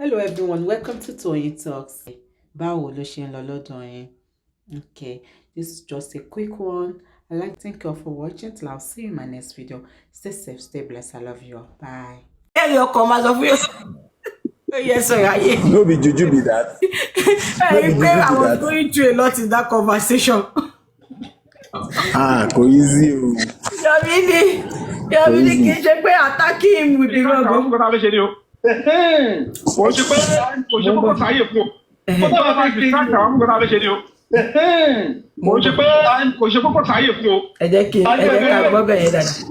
Hello everyone, welcome to Toyeen Talks. Báwo ló ṣe ń lọ lọ́dọ̀ yín? Okay, this is just a quick one. I'd like to thank you all for watching. Till I'll see you in my next video. Stay safe, stay blessed. I love you all. Bye. Hey, your commas of you. Yes, sir. No be juju be that. I was going through a lot in that conversation. Kò easy o. Yomi kì í ṣe pé attacking him with the rug. Kò ṣe kókó sáyé fún o. Kó tó bá fi distract àwọn kókó sáyé ṣe ni o. Kò ṣe kókó sáyé fún o. Ẹ jẹ́ ká gbọ́ bẹ̀ yẹn dáadáa.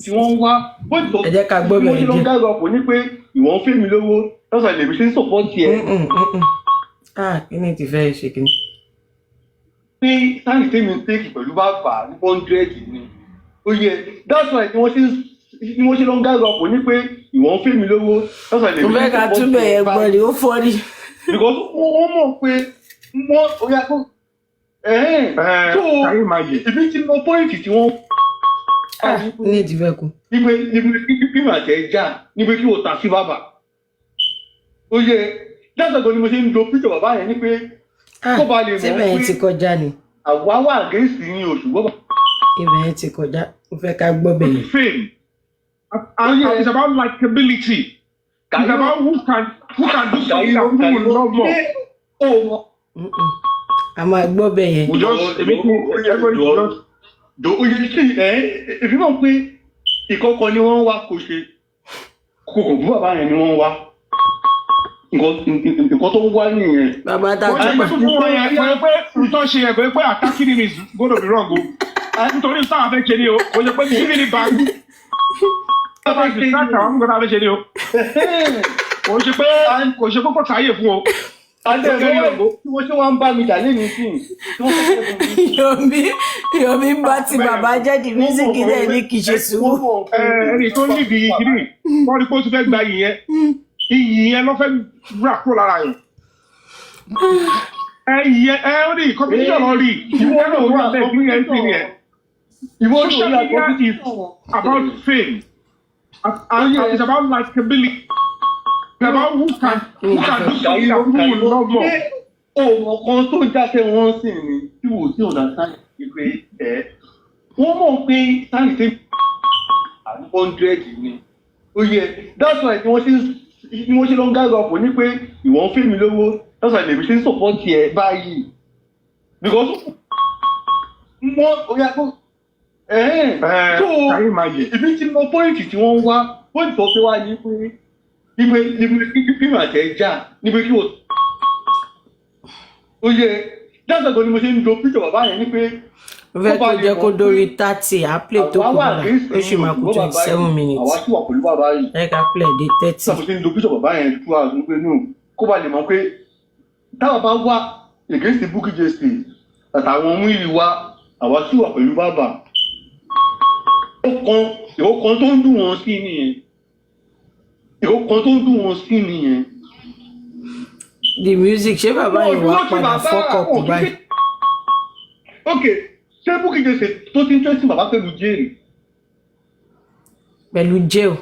Tí wọ́n wá bó ti sọ Ẹ jẹ́ ká gbọ́ bẹ̀ yẹn díẹ̀. Bí wọ́n ṣe lọ ń dárò ọ̀pọ̀ ní pé ìwọ̀n fẹ́ mi lówó lọ́sàn-án lèmi ṣe ń support ẹ̀. Kí ni ti fẹ́ ṣe kí ni? Pé sáyẹn tèmi ń tèkì pẹ̀lú bàbá ní 100 ni. Ó yẹ that's why ni wọ́n ṣe lọ ń dárò ọ̀pọ̀ ní pé ìwọ̀n fẹ́ mi lówó lọ́sàn-án lèmi ṣe ń support ẹ̀. Mo fẹ́ ká túbẹ̀ yẹn gbọ́ ni ó fọ́ ni. Because wọ́n mọ̀ pé wọ́n orí akó ìbí tí mo pọ́ìntì tí wọ́n ní ìdíbẹ̀ kù. níbi àtẹ ẹja níbi kí o ta sí bàbá ó yẹ dáṣàgbọ́n ni mo ṣe ń lo píṣọ bàbá yẹn ní pé kó ba lè mọ̀ síbẹ̀ yẹn ti kọjá ni. àwa wà gẹ̀ẹ́sì ní oṣù bọ́bà. Ibẹ̀ yẹn ti kọjá mo fẹ́ ká gbọ́ bẹ̀ yẹn. Fame it's about likability. It's about who can do something that people will love more. A máa gbọ́ bẹ̀ yẹn. Èmi mọ̀ pé ìkọ̀kọ̀ ni wọ́n wá kò ṣe kòkò bú bàbá yẹn ni wọ́n wá nǹkan tó ń wá nìyẹn. Bàbá tá a tún pẹ̀. Wọ́n yẹ pé ìtọ́ ṣe ẹ̀gbẹ́ pé attacking is gonna be wrong o. Nítorí sáà fẹ́ ṣe ni o, kò ṣe pé kí ni bá gbé. Bàbá ti sáà àwọn nǹkan tá a fẹ́ ṣe ni o. Kò ṣe kókó sáyè fún o. Tí wọ́n ṣe wá ń bá mi jà lẹ́nu sí Yomi bá ti bàbá jẹ́ di mísíkì náà ní kìí ṣe sùúrù. Ẹni tó níbi ìdílé wọ́n rí pé ó ti fẹ́ gba ìyẹn ló fẹ́ rà kúrò lára yẹn. Ó ní competition lọ rí ìwọ́n náà wà bẹ́ẹ̀ bí ẹ̀ ń sìn yẹn. Social media is about fame and it's about likability. It's about who can do something that people will love more. Kan tó jáde wọ́n sì ní tí wò sí ọ̀nà sáyẹn pé wọ́n mọ̀ pé sáyẹn tẹ́ 100 ni. Ó yẹ that's why ni wọ́n ṣe lọ ń dárò ọ̀pọ̀ ní pé ìwọ̀n fẹ́ mi lówó lọ́sàn-án lèmi ṣe ń support ẹ̀ báyìí. Because wọ́n orí akó ìbí tí mo pọ́ìntì tí wọ́n wá pọ́ìntì tó fẹ́ wá ní pé níbi àtẹ ẹja níbi kí o. Ó yẹ dáṣàgbọ́n ni mo ṣe ń lo píṣọ bàbá yẹn ní pé. Mo fẹ́ kó jẹ́ kó dórí 30 á play tó kù bàbá ó sì máa kú 27 minutes. Àwa sì wà pẹ̀lú bàbá yìí. Ẹ ká play dé 30. Mo ṣe ń lo píṣọ bàbá yẹn fún àwọn pé nù kó ba lè mọ̀ pé táwọn bá wá against Bukky Jesse àtàwọn ọmú ìlú wa àwa sì wà pẹ̀lú bàbá. Ìwọ kan tó ń dùn wọn sí nìyẹn. The music ṣé bàbá yìí wá padà fọ́kọ̀ báyìí. Okay, ṣé Bukky Jesse tó ti ń tẹ́sí bàbá pẹ̀lú jail? Pẹ̀lú jail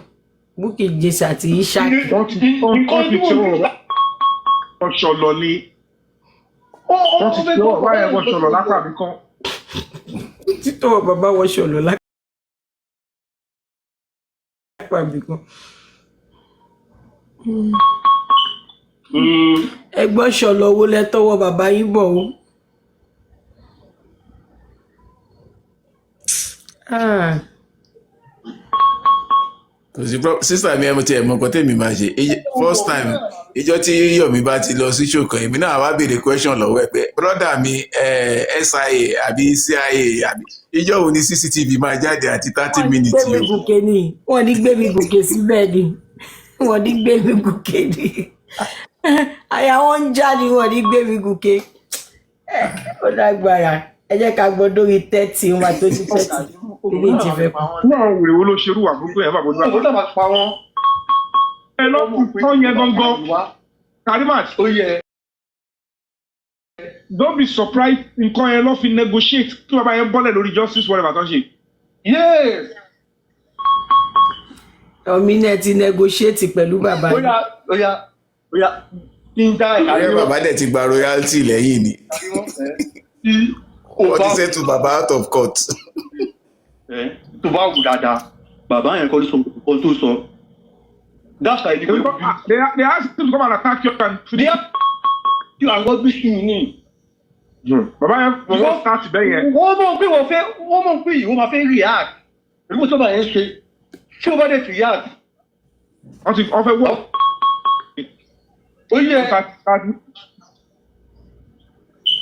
Bukky Jesse àti Ishaq. Wọ́n ti ṣọlọ ní. Wọ́n ti ṣe ọ̀rọ̀ báyẹn wọ́n ṣọlọ lápá mi kan. Títọ́ bàbá wọ́n ṣọlọ lápá mi kan. Ẹgbọ́n ṣọlọ owó lẹ́tọ́wọ́ bàbá yín bọ̀ o. Sísà mi ẹ mo ti ẹ̀ mọ nǹkan tèmi máa ṣe first time ìjọ tí Yomi bá ti lọ sí ṣòkan èmi náà wá béèrè question lọ́wọ́ ẹ̀ pé brọ́dà mi SIA àbí CIA àbí ìjọ wo ni CCTV máa jáde àti 30 minutes yìí. Wọ́n ní gbé mi gòkè ni wọ́n ní gbé mi gòkè síbẹ̀ ni wọ́n ní gbé mi gòkè ni àyà wọn ń já ni wọ́n ní gbé mi gòkè. Ó dágbára ẹ jẹ́ ká gbọ́ dórí 30 wọn àti 30 ilé ti fẹ́ pa. Náà wèrè wo ló ṣerú àbúrò ẹ̀ bàbá òdúrà. Àbúrò máa pa wọ́n. Ẹ lọ́kùn tó yẹ gangan. Karimat. Ó yẹ. Don't be surprised nǹkan yẹn lọ́ fi negotiate kí bàbá yẹn bọ́lẹ̀ lórí justice whatever tó ń ṣe. Yes. Yomi náà ti negotiate pẹ̀lú bàbá yìí. Ó yá bóyá kí n dá Ẹ bàbá dẹ̀ ti gba royalty lẹ́yìn ni. tí o Wọ́n bá ti settle bàbá out of court. tó bá wù dáadáa bàbá yẹn kọ́ ló sọ nǹkan tó sọ. That's why they ask him to come and attack you and they have you and God wish me ni. Baba yẹn wọ́n start bẹ́ẹ̀ yẹn. Wọ́n mọ̀ pé ìwọ máa fẹ́ react. Èmi mo sọ́ba yẹn ṣe tí o bá dẹ̀ react. Wọ́n fẹ́ wọ́. Ó yẹ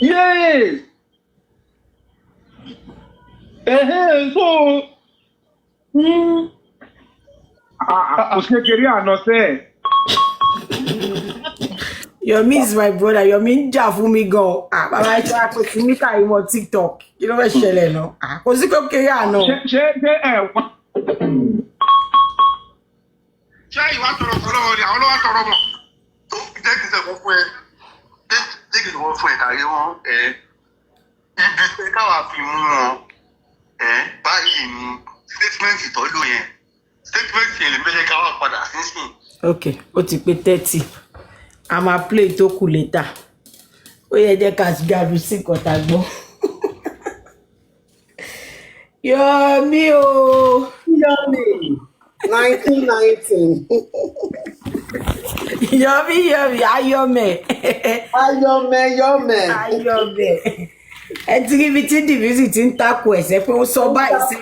yes. So kò sí kékeré àná sẹ́ẹ̀. Yomi is my brother. Yomi ń jà fún mi gan. Bàbá ẹ ṣe àpèsè ní Karimo TikTok. Kí ló fẹ́ ṣẹlẹ̀ náà? Kò sí kékeré àná. Ṣé ẹ wá. Ṣé ìwà tọrọ fún lọ́wọ́ ni àwọn lọ́wọ́ tọrọ mọ̀? Jẹ́ kí n sẹ́kọ̀ọ́ fún ẹ. Jẹ́ kí n sẹ́kọ̀ọ́ fún ẹ kárí wọn. Ibi pé káwa fi mú wọn. Báyìí ni statement ìtọ́jú yẹn. Statement yẹn lè mẹ́lẹ̀ káwa padà sínsìn. Ok, ó ti pé 30. A máa play tó kù later. Ó yẹ jẹ́ ká gàdú sí nǹkan tá a gbọ́. Yomi o. Yomi 1919. Yomi Ayome. Ayome. Ẹ ti rí ibi tí dìbísì ti ń takò ẹ̀sẹ̀ pé ó sọ báyìí sí.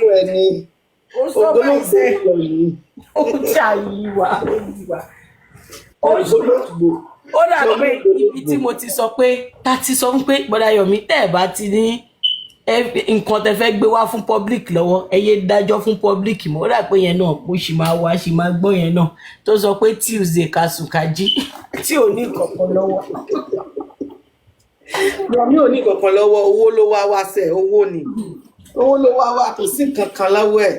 Ó sọ báyìí sí. Ó ṣàyíwá. Ó dà pé ibi tí mo ti sọ pé ta ti sọ pé bọ́dà Yomi tẹ́ ẹ̀ bá ti ní nǹkan tẹ́ fẹ́ gbé wá fún public lọ́wọ́ ẹ yé dájọ́ fún public mọ́. Ó dà pé yẹn náà mo sì máa wá sì máa gbọ́ yẹn náà tó sọ pé Tuesday kàsùkàjí tí ò ní kankan lọ́wọ́. Yomi ò ní kankan lọ́wọ́, owó ló wá sẹ́, owó ni. Owó ló wá kò sí kankan lọ́wọ́ ẹ̀.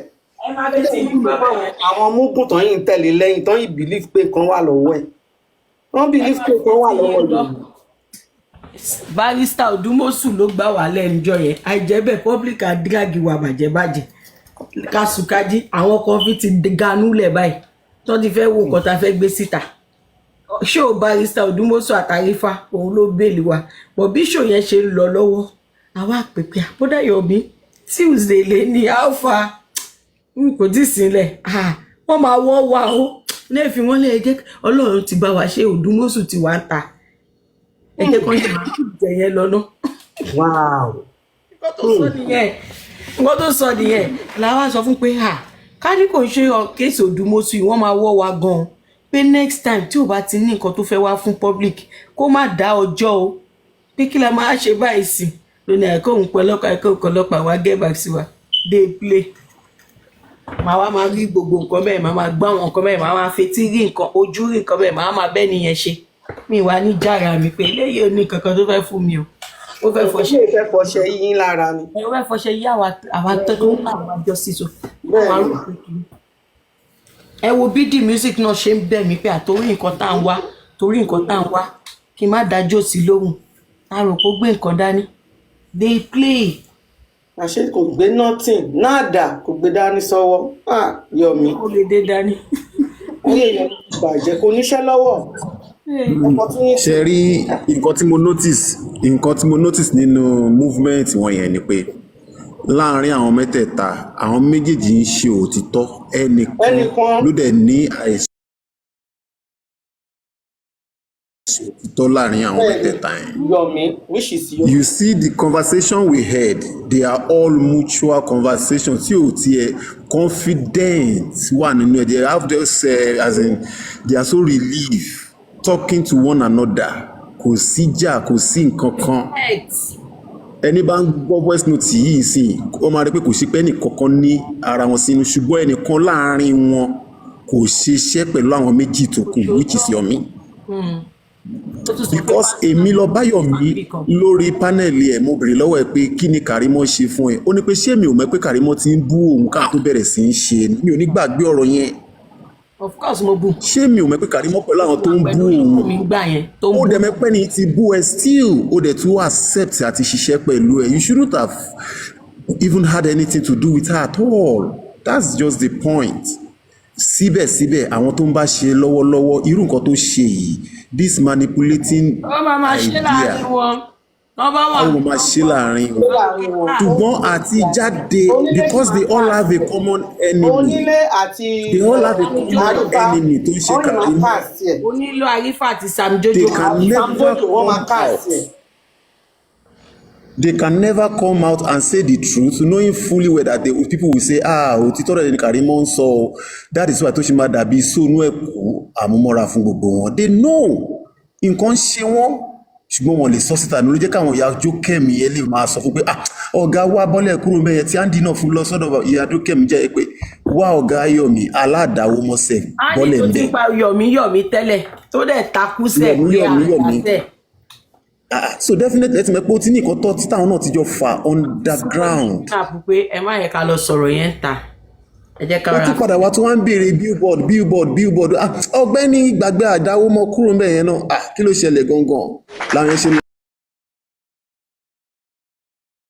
Ẹ máa bẹ tí ìlú bàbá wọn. Àwọn múgùn tán yìí ń tẹ̀lé lẹ́yìn tán yìí believe pé kan wà lọ́wọ́ ẹ̀. Wọ́n believe pé kan wà lọ́wọ́ ẹ̀. Barrister Odumosu ló gbà wá lẹ́njọ́ yẹn àìjẹ́bẹ̀ public adragi wà bàjẹ́bàjẹ́ kásùkájí àwọn kan fi ti ganúlẹ̀ báyìí tó ti fẹ́ wo nǹkan tá fẹ́ gbé síta. Ṣó Barrister Odumosu àtàrífà òun ló bèèlì wa bọ̀ bí ṣò yẹn ṣe ń lọ lọ́wọ́ àwa àpèpè àbúdá Yomi Tuesday lè ní alpha kò tí sílẹ̀ wọ́n máa wọ́ wa ó lẹ́ẹ̀fì wọ́n lè jẹ́ Ọlọ́run ti bá wa ṣe Odumosu ti wá ń ta ẹ̀jẹ̀ kan ṣe máa ń jẹ yẹn lọ́nà. Wow. Nǹkan tó sọ nìyẹn làwa sọ fún pé kárí kò ń ṣe kéèsì Odumosu yìí wọ́n máa wọ́ wa gan-an pé next time tí ò bá ti ní nǹkan tó fẹ́ wá fún public kó má dá ọjọ́ o pé kí la máa ṣe báyìí sí lónìí ẹ̀kọ́ òun pẹ̀lọ́pàá ẹ̀kọ́ ọ̀kọ́lọ́pàá wa get back sí wa dey play. Màá wá máa rí gbogbo nǹkan bẹ́ẹ̀ màá máa gbọ́ àwọn nǹkan bẹ́ẹ̀ màá máa fetí rí nǹkan ojú rí nǹkan bẹ́ẹ̀ màá máa bẹ́ẹ̀ nìyẹn ṣe mi wá ní jára mi pé eléyìí ò ní kankan tó fẹ́ fún mi o ó fẹ́ fọṣẹ. Ó fẹ́ fọṣẹ yín lára ni. Ó fẹ́ fọṣẹ yí àwa tó ń bá àwọn àjọ sí so. Ẹ wo bí the music náà ṣe ń bẹ̀ mí pé àtorí nǹkan tá à ń wá torí nǹkan tá à ń wá kí n má dájọ́ sí lóhùn a rò pé ó gbé nǹkan dání they play. Àṣé kò gbé nothing nada kò gbé dání sọ́wọ́ Yomi. Ó lè dé dání. Ayé yẹn bàjẹ́ kò níṣẹ́ lọ́wọ́. Ṣe rí nǹkan tí mo notice nínú movement wọn yẹn ni pé láàárín àwọn mẹ́tẹ̀ẹ̀ta àwọn méjèèjì ń ṣe òtítọ́ ẹnìkan ló dẹ̀ ní àìsàn òtítọ́ láàárín àwọn mẹ́tẹ̀ẹ̀ta yẹn. Yomi, which is Yomi. You see the conversation we had, they are all mutual conversations tí ò tiẹ̀ confident wà nínú ẹ̀ they have this as in they are so relieved talking to one another kò sí jà kò sí nǹkan kan. Ẹni bá ń gbọ́ voice note yìí sí ó máa rí pé kò sí pé ẹnìkankan ní ara wọn sínú ṣùgbọ́n ẹnìkan láàrin wọn kò ṣiṣẹ́ pẹ̀lú àwọn méjì tó kù which is Yomi. Because èmi lọ bá Yomi lórí panel ẹ̀ mo bèrè lọ́wọ́ ẹ̀ pé kí ni Karimo ṣe fún ẹ ó ní pé ṣé mi ò mọ̀ pé Karimo ti ń bú òun ká tó bẹ̀rẹ̀ sí í ṣe mi ò ní gbàgbé ọ̀rọ̀ yẹn. Of course mo bú. Ṣé mi ò mọ̀ pé Karimo pẹ̀lú àwọn tó ń bú òun ó dẹ̀ mẹ́pẹ́ ni ti bú ẹ still ó dẹ̀ tún accept àti ṣiṣẹ́ pẹ̀lú ẹ you shouldn't have even had anything to do with her at all that's just the point. síbẹ̀síbẹ̀ àwọn tó ń bá ṣe lọ́wọ́lọ́wọ́ irú nǹkan tó ṣe yìí this manipulating idea àwọn máa ṣe láàrin wọn ṣùgbọ́n àti jáde because they all have a common enemy they all have a common enemy tó ń ṣe Karimo onílò àrífà àti Sam Jojo they can never come out. They can never come out and say the truth, knowing fully well that people will say, òtítọ́ rẹ̀ ni Karimo ń sọ o. That is why tó ṣe máa dàbí sónú ẹ̀kú àmúmọ́ra fún gbogbo wọn. They know nǹkan ṣe wọ́n ṣùgbọ́n wọn lè sọ síta ní ló jẹ́ káwọn ìyá Jókèmí ẹ lè máa sọ fún pé ọ̀gá wa bọ́lẹ̀ kúrò mẹ́yẹ tí Andy náà fún lọ sọ́dọ̀ ìyá Jókèmí jẹ́ pé wá ọ̀gá Yomi aládàáwó mọ́sẹ̀ bọ́lẹ̀ ń bẹ̀. Andy tó ti pa Yomi tẹ́lẹ̀ tó dẹ̀ takú sẹ̀ pé àtẹ̀. So definitely ẹ ti mọ̀ pé ó ti ní nǹkan tó tí táwọn náà ti jọ fà underground. Náà pé ẹ má yẹ ká lọ sọ̀rọ̀ yẹn ta ẹ jẹ́ ká ra. wọ́n tún padà wá tí wọ́n ń béèrè billboard ọ̀gbẹ́ni gbàgbé àdáwó mọ́ kúrò ńbẹ̀ yẹn náà kí ló ṣẹlẹ̀ gangan làwọn yẹn ṣe lọ.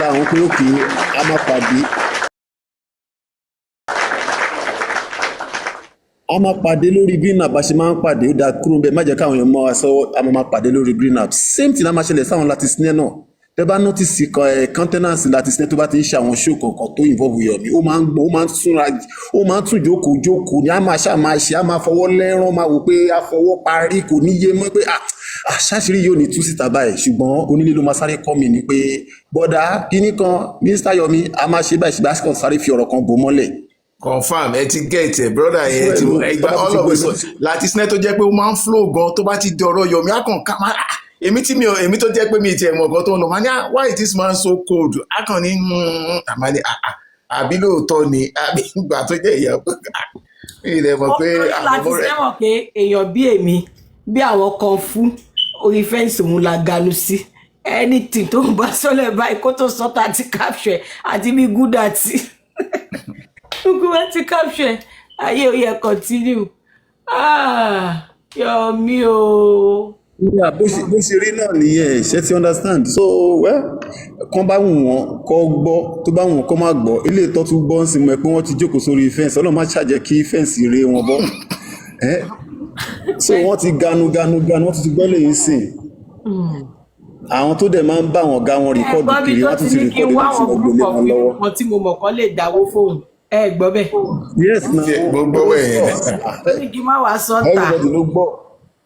àwọn pé òkè a máa pàdé lórí green app bá ṣe máa ń pàdé ó dáa kúrò ńbẹ̀ má jẹ́ káwọn èèyàn mọ́ wa sọ́wọ́ a máa pàdé lórí green app same thing la máa ṣẹlẹ̀ sáwọn láti sinẹ́ náà tẹ bá notice countenance láti sinẹ́ tó bá ti ń ṣe àwọn show kankan tó involve Yomi ó máa ń gbọ́ ó máa ń túnra ó máa ń tún jókòó ní a máa ṣe a máa fọwọ́ lẹ́rán máa wò pé a fọwọ́ parí kò ní yé mọ́ pé àṣàṣírí yóò ní tú síta báyìí ṣùgbọ́n onílé ló máa sáré kọ́ mi ni pé bọ́dà kíní kan Mr. Yomi a máa ṣe báyìí ṣùgbọ́n àṣìkò sáré fi ọ̀rọ̀ kan bò mọ́lẹ̀. Confirm ẹ ti get ẹ brother yẹn ti ẹgbà all of us láti sinẹ́ tó jẹ́ pé ó máa ń flow gan tó bá ti di ọ̀rọ̀ Yomi akàn ká máa èmi tó jẹ́ pé mi ti ẹ̀mọ̀ kan tó ń lọ máa ní why is this man so cold akàn ní àmà ní àbí lóòótọ́ ni àbí ìgbà tó jẹ́ ìyá ilẹ̀ mọ̀ pé láti sẹ́wọ̀n pé èèyàn bí èmi bí àwọn kan fún orí fẹ́ǹsì òun la ganu sí anything tó ń bá sọ́lẹ̀ báyìí kó tó sọ́tà àti capture àti bí gúdà tí gbogbo ẹ ti capture ayé ó yẹ continue Yomi o. bó ṣe rí náà nìyẹn ṣe ti understand so kán bá wù wọ́n kọ́ gbọ́ tó bá wù wọ́n kọ́ má gbọ́ ilé ìtọ́ tún gbọ́ ń sin mọ́ ẹ pé wọ́n ti jókòó sórí fẹ́ǹsì ọlọ́run má ṣàjẹ́ kí fẹ́ǹsì ré wọn bọ́ so wọ́n ti ganu wọ́n ti gbọ́ lẹ́yìn sìn àwọn tó dẹ̀ máa ń bá wọn ga wọn rìkọ́ọ̀dù kiri wọ́n tún ti rìkọ́ọ̀dù láti wọ́n gbélé wọn lọ́wọ́. wọn tí mo mọ̀ kọ́ lè dáwó fóun ẹ gbọ́ bẹ́ẹ̀. yes na gbogbo ẹ̀ ní kí n má wàá sọ́ta everybody ló gbọ́.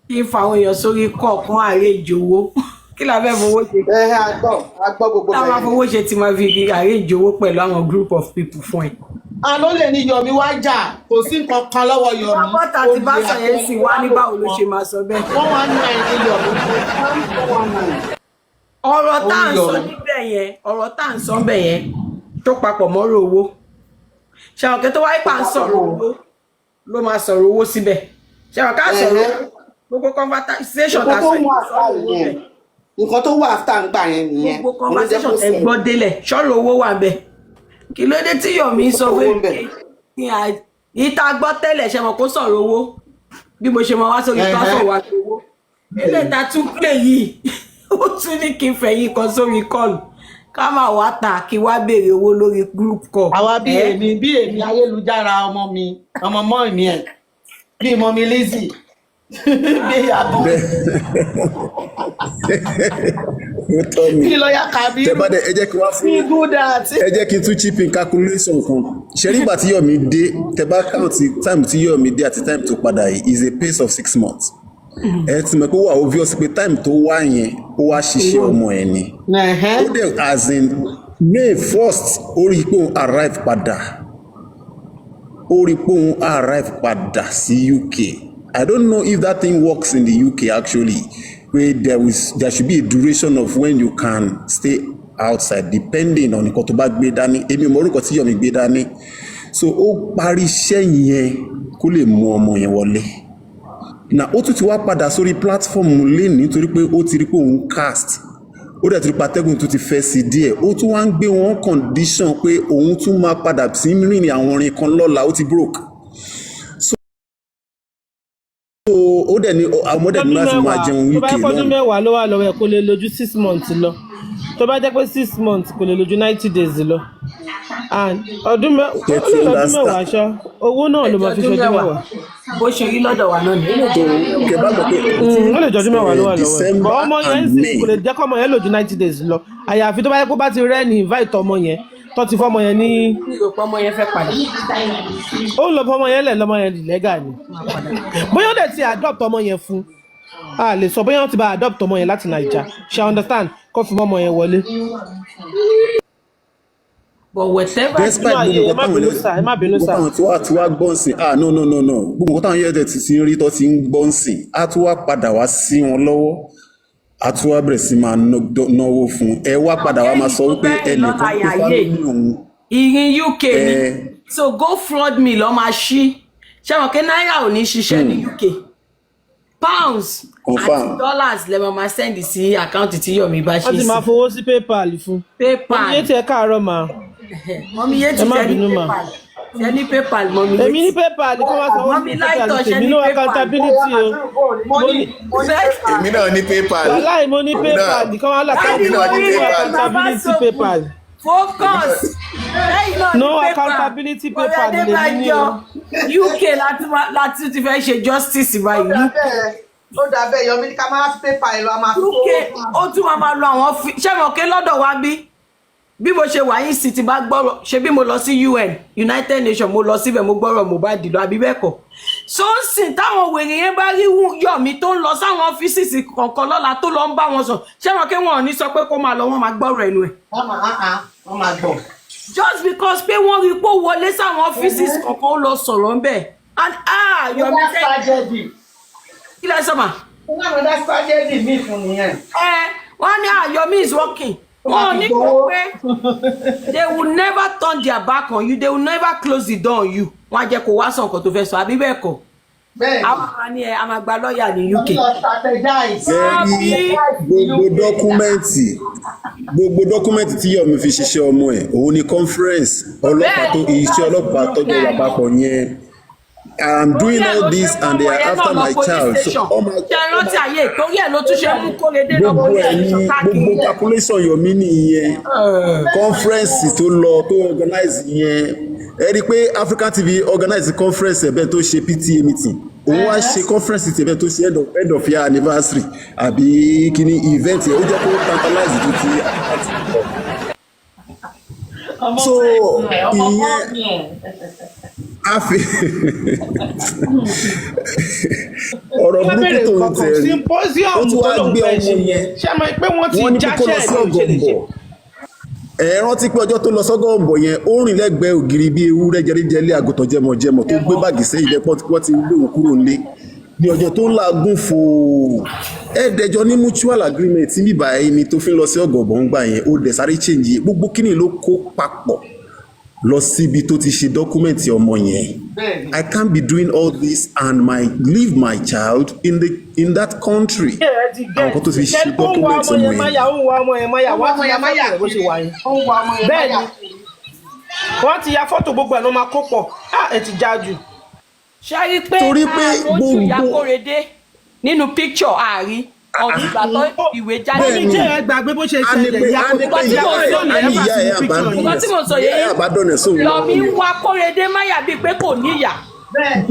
kí n fa àwọn èèyàn sórí kọ̀ọ̀kan àárẹ̀ ìjòwó kí la fẹ́ fowó ṣe. àgbọ̀ gbogbo bẹ́ẹ̀. táwọn fowó ṣe ti máa fi àárẹ̀ ìjòwó pẹ̀lú àwọn group of people fún ẹ. àlọ́ lè ní Yomi wá jà kò sí nǹkan kan lọ́wọ́ Yomi. bọ́tà ti bá sọ yẹn sì wá ní báwo ló ṣe máa sọ bẹ́ẹ̀. wọ́n wá ní àìní Yomi. ọ̀rọ̀ tá à ń sọ níbẹ̀ yẹn ọ̀rọ̀ tá à ń sọ níbẹ̀ yẹn tó papọ̀ mọ́rọ̀ owó ṣàwọn kẹ́ tó wáyé pa ń sọ̀rọ̀ owó ló máa sọ̀rọ̀ owó síbẹ̀ ṣàwọn ká sọ̀rọ̀ gbogbo conversation ká sọ̀rọ̀ owó bẹ̀. nǹkan tó wà after ń gbà yẹn nìyẹn. gbogbo conversation ẹ gbọ́ délẹ̀ sọ̀rọ̀ owó wà bẹ̀ kí ló dé tí Yomi sọ pé ìta gbọ́ tẹ́lẹ̀ ṣe mọ̀ kó sọ̀rọ̀ owó bí mo ṣe mọ̀ wá sórí pásọ̀ wá owó eléta tún play yìí ó tún ní kí n fẹ̀yìn kan sórí kọ́ọ̀lù ká máa wá ta kí wá béèrè owó lórí group call. àwa bí èmi ayélujára ọmọ mọ́ mi ẹ̀ bí mọ́ mi Lizzy bí àbọ̀ kí lọ́ọ́yà Kabiru ẹ jẹ́ kí wá fún ẹ jẹ́ kí n tún chip in calculation kan ṣe nígbà tí Yomi dé tẹ bá count time tí Yomi dé àti time tó padà yìí is a pace of 6 months. ẹ ti mọ̀ pé wà obvious pé time tó wá yẹn ó wá ṣiṣẹ́ ọmọ ẹ̀ ni ó dẹ̀ as in May 1st ó rí pé òun arrive padà sí UK. I don't know if that thing works in the UK actually where there should be a duration of when you can stay outside depending on nǹkan tó bá gbé dání èmi mọ̀ orúkọ tí Yomi gbé dání so ó parí iṣẹ́ yẹn kó lè mú ọmọ yẹn wọlé. Na ó tún ti wá padà sórí platform lẹ́nu nítorí pé ó ti rí pé òun cast ó dẹ̀ ti rí patẹ́gùn tó ti fẹ́ sí díẹ̀ ó tún wá ń gbé wọn condition pé òun tún máa padà sí rìnrìn àwọn orin kan lọ́la ó ti broke so ó dẹ̀ ní àwọn ọmọdé ní láti máa jẹun wíkì náà. tó bá fọdún mẹ́wàá ló wà lọ́wọ́ ẹ̀ kó lè lójú 6 months lọ tó bá jẹ́ pé 6 months kò lè lójú 90 days lọ and ọdún mẹ́wàá ṣá owó náà ló máa fi ṣọdún mẹ́wàá. Bó ṣe rí lọ́dọ̀ wa náà nílò tó ó lè jọdún mẹ́wàá ló wà lọ́wọ́ ẹ̀ bọ́ ọmọ yẹn ń sìn kò lè jẹ́ kọ́ ọmọ yẹn lò ju 90 days lọ àyàfi tó bá yẹ kó bá ti rẹ́ ní invite ọmọ yẹn tó ti fọ́mọ yẹn ní. ìròpọ̀ ọmọ yẹn fẹ́ padà. ó ń lọ fọ́mọ yẹn lẹ̀ lọ́mọ yẹn legal ni bóyá ó dẹ̀ ti adopt ọmọ yẹn fún a lè sọ bóyá wọ́n ti bá adopt ọmọ yẹn láti Naija ṣe understand kó fi ọmọ yẹn wọlé. But whatever. despite gbogbo táwọn tí wàá gbọ́n sìn no gbogbo táwọn yẹn dẹ̀ ti ń rí tó ti ń gbọ́n sìn á tún wá padà wá sí wọn lọ́wọ́ á tún wá bẹ̀rẹ̀ sí máa náwó fún ẹ wá padà wá máa sọ wípé ẹnìkan kó fámìlì òun. ìrìn UK ni so go flood me lọ́ máa ṣí ṣé wọn kí náírà ò ní ṣiṣẹ́ ní UK pounds àti dollars lè máa send sí àkáǹtì tí Yomi bá ṣe sí. wọ́n ti máa fowó sí PayPal fún. PayPal iye tí ẹ káàárọ̀ máa. Mọ́mí yé ti ṣe ní PayPal mọ́mí. Èmi ní PayPal kó wá sanwó sí PayPal tèmi ní accountability o. Èmi náà ní PayPal. Wàláì mo ní PayPal kó wá accountability PayPal. Focus. No accountability PayPal lè ní o. UK láti ti fẹ́ ṣe justice báyìí. Ó dàbẹ̀ Yomi ní ká máa fi PayPal lọ a máa fi UK ó tún máa lo àwọn ṣé mo ké lọ́dọ̀ wa bí mo ṣe wà yín sí ti bá gbọ́rọ̀ ṣe bí mo lọ sí UN United Nations mo lọ síbẹ̀ mo gbọ́rọ̀ Mohbad lọ àbí bẹ́ẹ̀ kọ́ so ń sìn táwọn wèrè yẹn bá rí Yomi tó ń lọ sáwọn ọ́fíìsì kọ̀ọ̀kan lọ́la tó lọ ń bá wọn sọ ṣé wọn kí wọn ò ní sọ pé kó máa lọ wọn máa gbọ́rọ̀ ẹnu ẹ̀. wọ́n máa gbọ́. just because pé wọ́n rí pé ó wọlé sáwọn ọ́fíìsì kọ̀ọ̀kan ó lọ sọ̀rọ̀ ń bẹ̀ and Yomi fẹ́ kí lẹ sọ ma. wọ́n ní Yomi is working. Oh, they will never turn their back on you. They will never close the door on you. Wọ́n jẹ́ kó wá sọ nǹkan tó fẹ́ sọ àbí bẹ́ẹ̀ kọ́. Àwọn kan ní a máa gba lọ́ọ̀yà ní UK. Gbogbo dọ́kúmẹ́ǹtì tí Yomi fi ṣiṣẹ́ ọmọ ẹ̀ òun ni conference ọlọ́pàá tó iṣẹ́ ọlọ́pàá tọ́jú àpapọ̀ yẹn. I'm doing all this and they are after my child. So gbogbo calculation Yomi nìyẹn conference tó lọ tó organize yẹn ẹ rí i pé African TV organize conference ẹ̀bẹ̀ tó ṣe PTA meeting òun wá ṣe conference ẹ̀bẹ̀ tó ṣe end of year anniversary àbí kíní event yẹn ó jẹ́ kó tantalize ju ti so ìyẹn àfi ọ̀rọ̀ burúkú tó ń tẹ̀rí ó tún wá gbé ọmọ yẹn wọ́n ní kókó lọ sí ọ̀gọ̀ǹbọ̀ ẹ rántí pé ọjọ́ tó lọ sọ́gọ̀ǹbọ̀ yẹn ó rìn lẹ́gbẹ̀ẹ́ ògiri bíi ewúrẹ́ jẹríjẹlé àgùntàn jẹmọ̀jẹmọ̀ tó gbé báàgì sẹ́yìn lẹ́pọ̀ tí wọ́n ti gbé òun kúrò nílé ní ọjọ́ tó ń làágùn fò ẹ̀ẹ́dẹ̀jọ ní mutual agreement tí bíbá ẹni tó fi ń lọ sí ọ̀gọ̀ǹbọ̀ ń gbà yẹn ó dẹ̀ sáré change gbogbo kíni ló kó papọ̀ lọ síbi tó ti ṣe dọ́kúmẹ̀ntì ọmọ yẹn I can't be doing all this and leave my child in that country. àwọn kan tó fi ṣe dọ́kúmẹ̀ntì ọmọ yẹn. bẹ́ẹ̀ni wọ́n ti ya fọ́tò gbogbo ẹ̀ ló máa kó pọ̀ ẹ ti já jù. ṣáyí pé àròjù Ìyákórèdé nínú picture àárí ọdún ìgbà tó ìwé jáde. bẹ́ẹ̀ ni jẹ́ ẹgbàgbé bó ṣe ṣẹlẹ̀ nǹkan tí mo sọ yẹn Yomi ń wá Kórèdé máyà bíi pé kò níyà.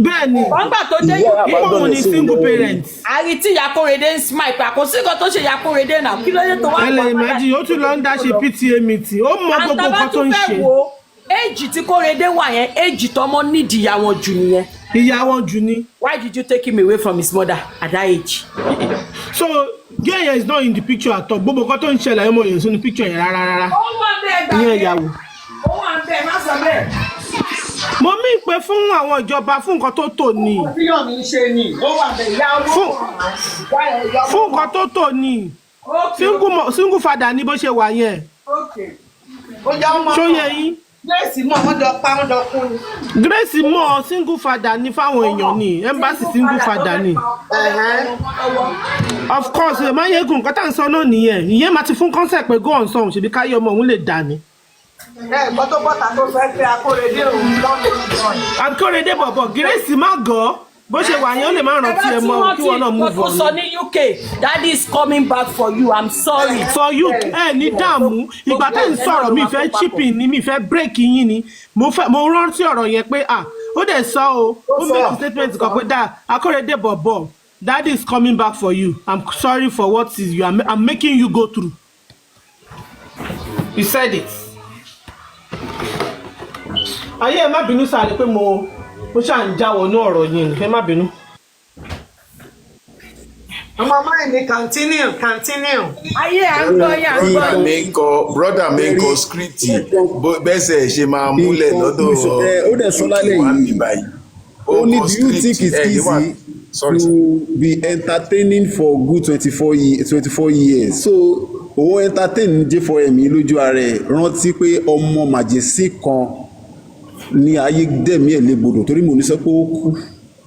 bẹ́ẹ̀ ni wọ́n gbà tó dé ìmọ̀ ní single parent. àrí tí Ìyákórèdé ń smile pa kò sí nǹkan tó ṣe Ìyákórèdé náà kí ló dé tó wá. ẹlẹ́ ìmájì ó tún lọ ń dá ṣe PTA meeting ó mọ gbogbo nǹkan tó ń ṣe. éèjì tí Kórèdé wà yẹn éèjì tọmọ nídìí ìyá wọn jù nìyẹn. ìyá wọn jù ni. Why did you take him away from his mother at that age? So girl here is not in the picture at all. Gbogbo nǹkan tó ń ṣẹlẹ̀ ọmọ yẹn sínú picture yẹn rárá. ó wà bẹ́ẹ̀ gbà ìyẹn ìyàwó. ó wà bẹ́ẹ̀ má sọ bẹ́ẹ̀. mo mí pé fún àwọn ìjọba fún nǹkan tó tò ní. fún nǹkan tó tò ní. single father ní bó ṣe wà yẹn. ṣó yẹ yín. Grace mọ̀ wọ́n jọ pa wọ́n jọ kún ni. Grace mọ̀ single father ní fáwọn èèyàn ní embassy single father ní. Of course Mayegun nǹkan tá à ń sọ náà nìyẹn ìyẹn máa ti fún concept pé go on sọ̀hún ṣèbí káyọ̀ ọmọ òun lè dà ní. Ẹ̀gbọ́n tó bọ́ta tó fẹ́ pé Akórèdé òun lọ́nà ìjọ. Akórèdé bọ̀bọ̀ Grace má gọ̀ bó ṣe wà yẹn ó lè má rántí ẹ mọ́ kí wọ́n náà move on. sọ ní UK daddy is coming back for you I'm sorry. for you ní dààmú ìgbà tẹ́ ń sọ̀rọ̀ mi fẹ́ chipping ni mi fẹ́ break yín ni mo rántí ọ̀rọ̀ yẹn pé ó dẹ̀ sọ o ó make statement kan pé Akorede bọ̀bọ̀ daddy is coming back for you I'm sorry for what I'm making you go through. He said it. Ayé ẹ má bínú sáré pé mo ṣáà ń jáwọ́ ní ọ̀rọ̀ yìí ẹ má bínú. ọmọ máa ní continue. ayé à ń gbọ́ yà ń gbọ́ yìí. brother mi ń kọ script bẹ́sẹ̀ ṣe máa múlẹ̀ lọ́dọ̀ ó dẹ̀ sọ lálẹ́ yìí ó ní do you think it's easy to be entertaining for good 24 years so òun entertain J4M lójú ara ẹ̀ rántí pé ọmọ màjèsí kan ní ayé dẹ̀mí ẹ̀ légbodò torí mo ní sọ pé ó kú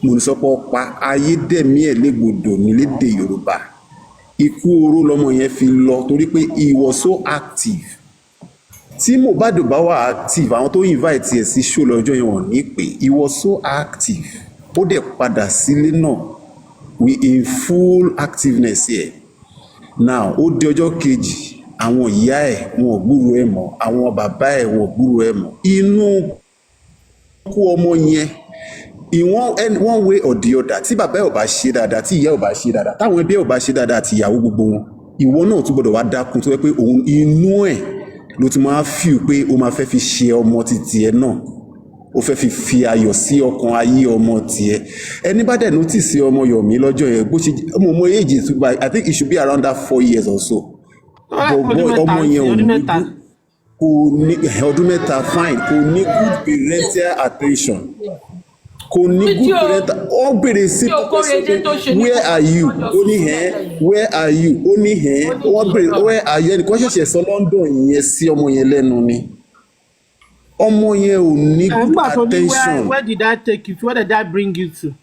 mo ní sọ pé ó pa ayé dẹ̀mí ẹ̀ légbodò nílédè Yorùbá ikú oró lọmọ yẹn fi lọ torí pé he was so active tí Mohbad bá wà active àwọn tó invite ẹ̀ sí show lọ́jọ́ yẹn wọ́n ní pé he was so active ó dẹ̀ padà sílé náà we in full activeness here now ó di ọjọ́ kejì àwọn ìyá ẹ̀ wọn ò gbúrò ẹ̀ mọ́ àwọn bàbá ẹ̀ wọn ò gbúrò ẹ̀ mọ́ inú kú ọmọ yẹn one way or the other tí bàbá ẹ̀ ò bá ṣe dáadáa tí ìyá ẹ̀ ò bá ṣe dáadáa táwọn ẹbí ẹ̀ ò bá ṣe dáadáa àti ìyàwó gbogbo wọn ìwọ náà tún gbọdọ̀ wá dákun tó yẹ pé òun inú ẹ̀ ló ti máa feel pé ó máa fẹ́ fi ṣe ọmọ títí ẹ̀ náà ó fẹ́ fi ayọ̀ sí ọkàn ayé ọmọ tiẹ̀ ẹni bá dẹ̀ notice ọmọ Yomi lọ́jọ́ yẹn bó ṣe ọmọ age tó bá I think it should be around that 4 years or so ọmọ yẹn ò ní kò ní ọdún mẹ́ta fine kò ní good parental attention kò ní good parental ó bèrè sí where are you ó ní where are you ó ní wọ́n bèrè where are you ẹnìkan ṣẹ̀ṣẹ̀ sọ London yẹn sí ọmọ yẹn lẹ́nu ni ọmọ yẹn ò ní good attention. Where did I take you to? Where did I bring you to?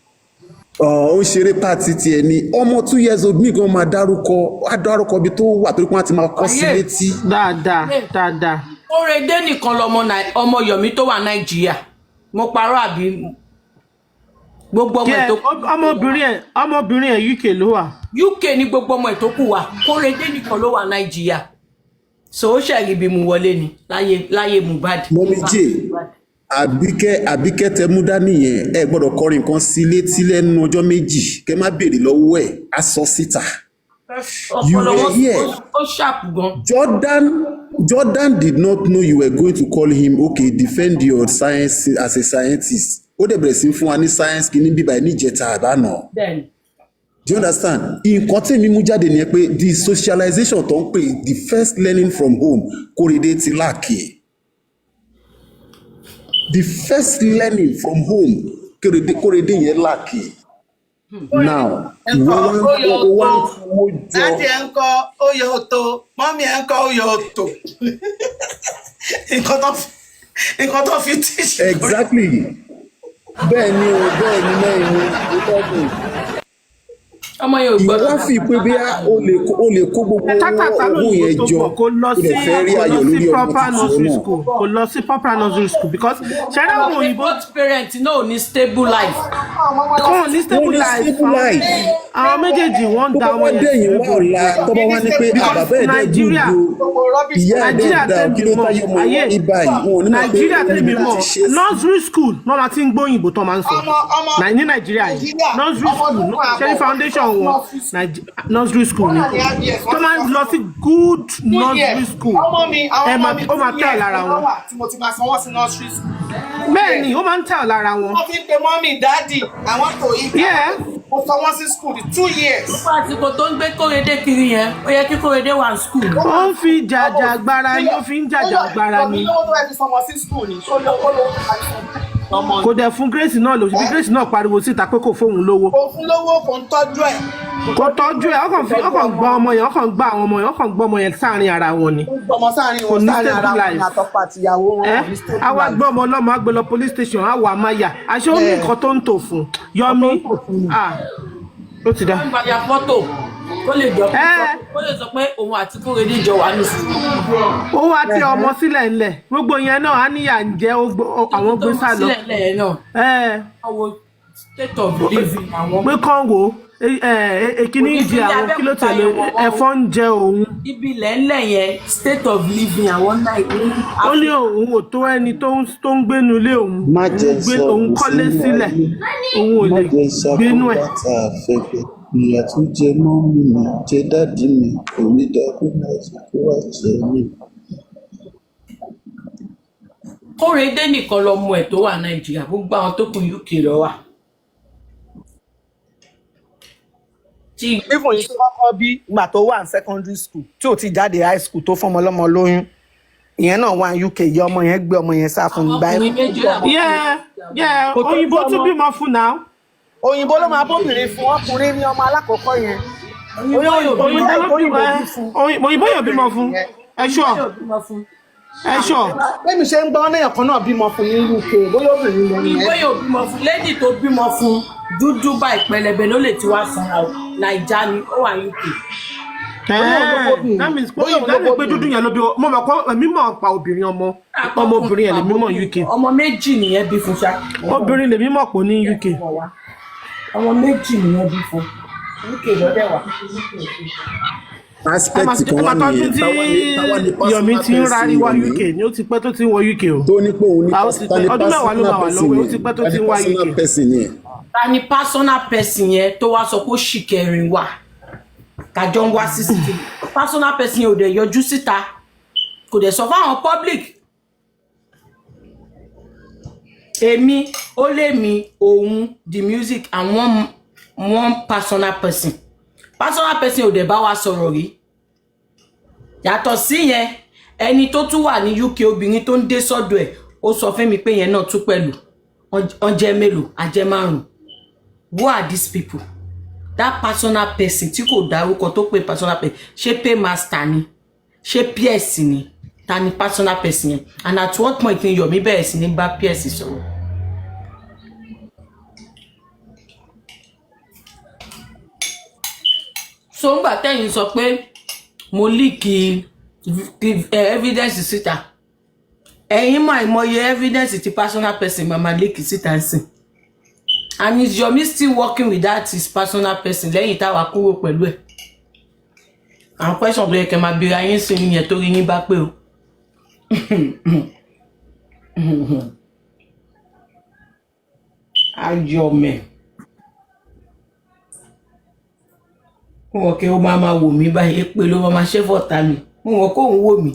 ó ń ṣeré pàtí tiẹ̀ ni ọmọ 2 years old mi gan máa dárúkọ bí tó wà torí pé wọ́n ti máa kọ́ sí létí. dáadáa. Kórèdé nìkan ọmọ Yomi tó wà Nàìjíríà mo parọ́ àbí gbogbo ọmọ ẹ̀ tó kù. ọmọbìnrin ẹ̀ UK ló wà. UK ní gbogbo ọmọ ẹ̀ tó kù wà Kórèdé nìkan ló wà Nàìjíríà so ó ṣẹ̀rí bí mu wọlé ni láyé Mohbad. mọ́mí jẹ́ àbíkẹ́ tẹ mú dání yẹn ẹ gbọ́dọ̀ kọrin nǹkan sí létí lẹ́nu ọjọ́ méjì kẹ́ má béèrè lọ́wọ́ ẹ̀ á sọ síta. You were here. Jordan did not know you were going to call him okay defend your science as a scientist ó dẹ̀ bẹ̀rẹ̀ sí fún wa ní science kì í ní bíbá ẹ̀ níjẹta àbánà. Do you understand? Nǹkan tí mi mú jáde ni pé the socialization tó ń pè the first learning from home Kórèdé ti láàkì. The first learning from home Kórèdé yẹn láàkì. Now wọ́n láti ẹ̀ ń kọ́ oyè òtò mọ́mí ẹ̀ ń kọ́ oyè òtò nǹkan tó fi tíṣì. Exactly bẹ́ẹ̀ ni mẹ́rin ọmọ yóò gbọ́dọ̀ ìwọ́n fi pé bí o lè kó gbogbo owó yẹn jọ kó lè fẹ́ rí ayọ̀ lórí ọmọ tuntun náà. kò lọ sí proper nursery school because ṣẹlẹ̀ àwọn òyìnbó both parents náà ní stable life. kò ní stable life àwọn méjèèjì wọ́n dá wọn ní stable life. tọ́ba wá ní pé àbàbẹ́ ẹ̀dẹ́ dúró ìyá ẹ̀dẹ́ dá kí ló táyé mọ́ ní báyìí wọn ò ní máa pé ẹni bá ti ṣe é. nursery school náà máa ti ń gbóyìnbó tó máa ń sọ ní Nàìjíríà yìí nursery school ṣẹ́ni foundation wọn nursery school ni tó máa ń lọ sí good nursery school ó máa tẹ̀ lára wọn. bẹ́ẹ̀ ni ó máa ń tẹ̀ lára wọn. wọ́n fi ń pe mọ́mí dáàdì àwọn tó yí mo sọ wọ́n sí school 2 years. nípa àsìkò tó ń gbé Kórèdé kiri yẹn ó yẹ kí Kórèdé wà ní school. ó ń fi jàjà gbára ni ó fi ń jàjà gbára ni. kò dẹ̀ fún Grace náà lò bí Grace náà pariwo síta pé kò fóun lówó. kò fún lówó kò ń tọ́jú ẹ̀. kò tọ́jú ẹ̀ ọkàn gbọ́ ọmọ yẹn ọkàn gbọ́ àwọn ọmọ yẹn ọkàn gbọ́ ọmọ yẹn sáàrin ara wọn ni. ọmọ sáàrin wọn sáàrin ara wọn àtọ́pọ̀ àtìyàwó wọn. àwa gbọ́ ọmọ ọlọ́mọ á gbé lọ police station àwa amáyà àṣé ó ní nǹkan tó ń tò fún Yomi ó ti dá. wọ́n gba fọ́tò kó lè sọ pé òun àti Kórèdé jọ wà ní sùúrù. ó wá tẹ ọmọ sílẹ̀ ńlẹ̀ gbogbo yẹn náà á níyà ń jẹ́ àwọn gbé sá lọ. state of living àwọn. pé kán wò èkíní ìdí àwọn kí ló tẹ̀lé ẹ̀fọ́ ń jẹ òun. ibi lẹ́ńlẹ̀ yẹn state of living àwọn náà ní. ó ní òun ò tó ẹni tó ń gbénu ilé òun kọ́lé sílẹ̀ òun ò lè gbénu ẹ̀. ìyà tó jẹ mọ́ mi mà jẹ dáàdì mi kò ní dákú láti kó wá jẹ mí. Kóredé nìkan lọmọ ẹ̀ tó wà Nàìjíríà gbogbo àwọn tó kù UK lọ wà. even yìí tó kọ́kọ́ bí ìgbà tó wà ní secondary school tí ò ti jáde high school tó fọmọ lọ́mọ lóyún ìyẹn náà wà ní UK ìyá ọmọ yẹn gbé ọmọ yẹn sá fún un gbá òyìnbó tún bímọ fún náà. òyìnbó ló máa bóbìnrin fún ọkùnrin ní ọmọ alákọ̀ọ́kọ́ yẹn. òyìnbó yóò bímọ fún ẹ ṣọ. bẹ́ẹ̀ni ṣe ń gbọ́ náà kan náà bímọ fún ní UK bóyá obìnrin lẹ́nu yẹn. òyìnbó yóò bímọ fún lẹ́dí tó bímọ fún dúdú báyìí pẹlẹbẹ ló lè ti wá sanra o Naija ni ó wà UK. that means pé dúdú yẹn ló bí mo mọ̀ pé èmi mọ̀ pa obìnrin ọmọbìnrin yẹn lè mímọ̀ UK. ọmọ méjì nìyẹn bí fún ṣá. obìnrin lè mímọ̀ pò ní UK. ọmọ méjì nìyẹn bí fún UK lọ́dẹ̀ wà. aspect kan wà nìyẹn táwa ní Yomi ti ń rárí wá UK ni ó ti pẹ́ tó ti ń wọ UK o. tó ní pé òun ní ọdún mẹ́wàá ló máa wà lọ́wọ́ ó ti pẹ́ tó ti ń wá UK. ta ni personal person yẹn tó wá sọ pé ó ṣì kẹrin wà kájọ ń wá CCTV personal person yẹn ò dẹ̀ yọjú síta kò dẹ̀ sọ fáwọn public. èmi ó lé mi òun the music and one personal person ò dẹ̀ bá wa sọ̀rọ̀ rí. yàtọ̀ sí yẹn ẹni tó tún wà ní UK obìnrin tó ń dé sọ́dọ̀ ẹ̀ ó sọ fún mi pé yẹn náà tún pẹ̀lú ọjẹ́ mélòó ajẹ́ 5. who are these people? that personal person tí kò dárúkọ tó pé personal person ṣé paymaster ni ṣé PS ni ta ni personal person yẹn and at what point ni Yomi bẹ̀rẹ̀ sí ní bá PS sọ̀rọ̀. so ńgbà tẹ́yìn sọ pé mo líkì evidence síta ẹ̀yin mọ̀ àìmọye evidence ti personal person mama líkì síta ń sìn and is Yomi still working with that his personal person lẹ́yìn táwa kúrò pẹ̀lú ẹ̀ àwọn question tó yẹ kẹ́ máa bèèrè ayé sí yẹn tó rí yín bá pé o. Ayọ̀mẹ̀ mo wọ̀ kí ó máa wò mí báyìí pé ló máa ṣe fọ̀tá mi mo wọ̀ kó òun wò mí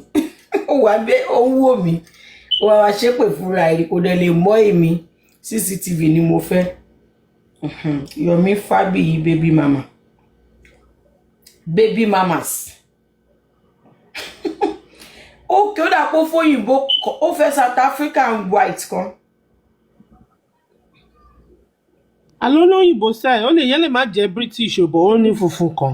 ó wà bẹ́ òun wò mí ó wá ṣépè fúnra ẹ̀ kò dẹ̀ lè mọ́ èmi CCTV ni mo fẹ́. Yomi Fabiyi baby mama baby mamas ó kí ó dà pé fóyìnbó ó fẹ́ South African white kan. àlọ́ lóyìnbó sẹ́ẹ̀ ó lè yẹn lè má jẹ́ British òbò ó ní funfun kan.